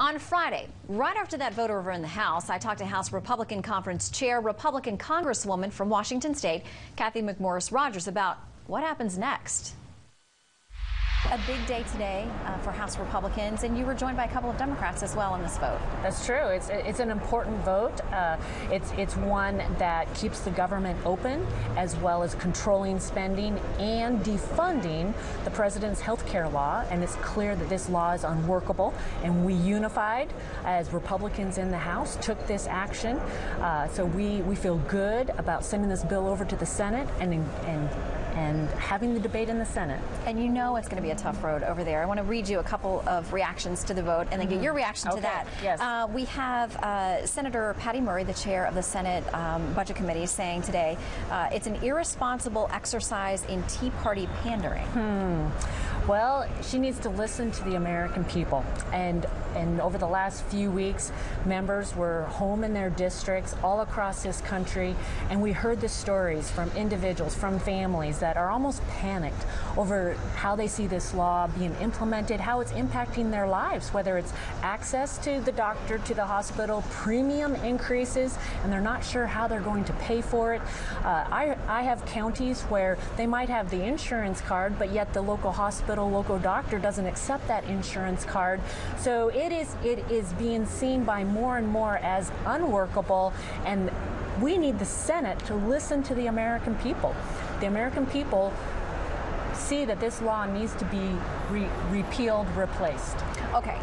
On Friday, right after that vote over in the House, I talked to House Republican Conference Chair, Republican Congresswoman from Washington State, Cathy McMorris Rodgers, about what happens next. A big day today for House Republicans, and you were joined by a couple of Democrats as well in this vote. That's true. It's an important vote. It's one that keeps the government open, as well as controlling spending and defunding the president's health care law. And it's clear that this law is unworkable. And we unified as Republicans in the House, took this action. So we feel good about sending this bill over to the Senate and having the debate in the Senate. And you know it's going to be a tough road over there. I want to read you a couple of reactions to the vote and then get your reaction to that. Yes. We have Senator Patty Murray, the chair of the Senate Budget Committee, saying today it's an irresponsible exercise in Tea Party pandering. Well, she needs to listen to the American people. And over the last few weeks, members were home in their districts all across this country, and we heard the stories from individuals, from families that are almost panicked over how they see this law being implemented, how it's impacting their lives, whether it's access to the doctor, to the hospital, premium increases, and they're not sure how they're going to pay for it. I have counties where they might have the insurance card, but yet the local hospital, local doctor doesn't accept that insurance card. So it is being seen by more and more as unworkable, and we need the Senate to listen to the American people. The American people see that this law needs to be repealed, replaced. Okay,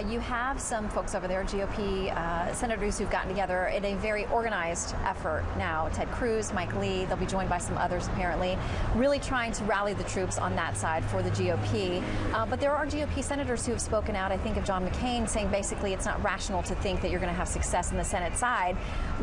you have some folks over there, GOP senators who've gotten together in a very organized effort now. Ted Cruz, Mike Lee, they'll be joined by some others apparently, really trying to rally the troops on that side for the GOP. But there are GOP senators who have spoken out. I think of John McCain saying basically it's not rational to think that you're going to have success in the Senate side.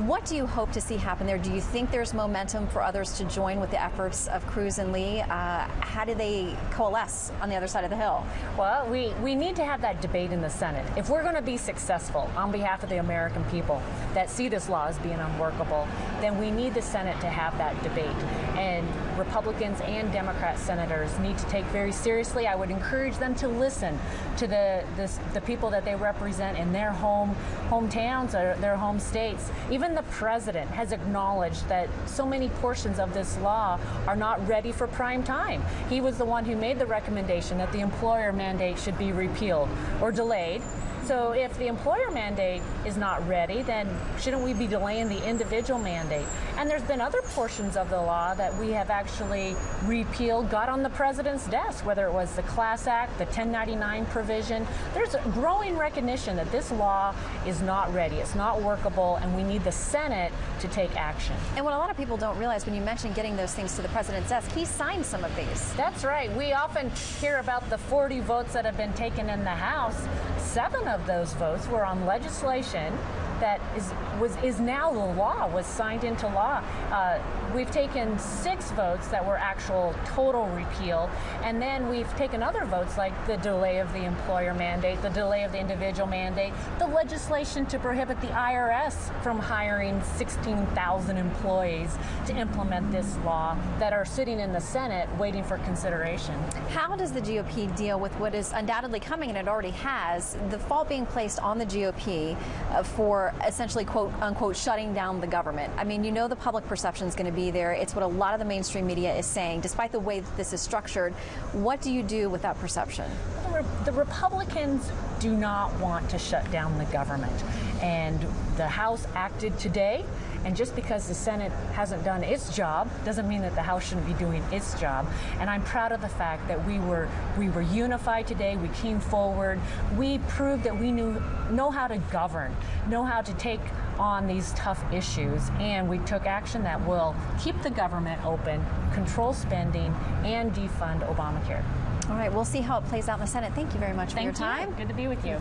What do you hope to see happen there? Do you think there's momentum for others to join with the efforts of Cruz and Lee? How do they coalesce on the other side of the hill? Well, we need to have that debate in the Senate. If we're going to be successful on behalf of the American people that see this law as being unworkable, then we need the Senate to have that debate. And Republicans and Democrat senators need to take very seriously. I would encourage them to listen to the people that they represent in their hometowns or their home states. Even the president has acknowledged that so many portions of this law are not ready for prime time. He was the one who made the recommendation that the employer mandate should be repealed or delayed. So if the employer mandate is not ready, then shouldn't we be delaying the individual mandate? And there's been other portions of the law that we have actually repealed, got on the president's desk, whether it was the Class Act, the 1099 provision. There's a growing recognition that this law is not ready, it's not workable, and we need the Senate to take action. And what a lot of people don't realize when you mention getting those things to the president's desk, he signed some of these. That's right. We often hear about the 40 votes that have been taken in the House. 7 of those votes were on legislation that is now the law, was signed into law. We've taken 6 votes that were actual total repeal, and then we've taken other votes like the delay of the employer mandate, the delay of the individual mandate, the legislation to prohibit the IRS from hiring 16,000 employees to implement this law that are sitting in the Senate waiting for consideration. How does the GOP deal with what is undoubtedly coming, and it already has, the fault being placed on the GOP for essentially, quote unquote, shutting down the government? I mean, you know the public perception is going to be there. It's what a lot of the mainstream media is saying. Despite the way that this is structured, what do you do with that perception? The Republicans do not want to shut down the government. And the House acted today. And just because the Senate hasn't done its job doesn't mean that the House shouldn't be doing its job. And I'm proud of the fact that we were unified today. We came forward. We proved that we know how to govern, know how to take on these tough issues, and we took action that will keep the government open, control spending, and defund Obamacare. All right, we'll see how it plays out in the Senate. Thank you very much for your time. Good to be with you.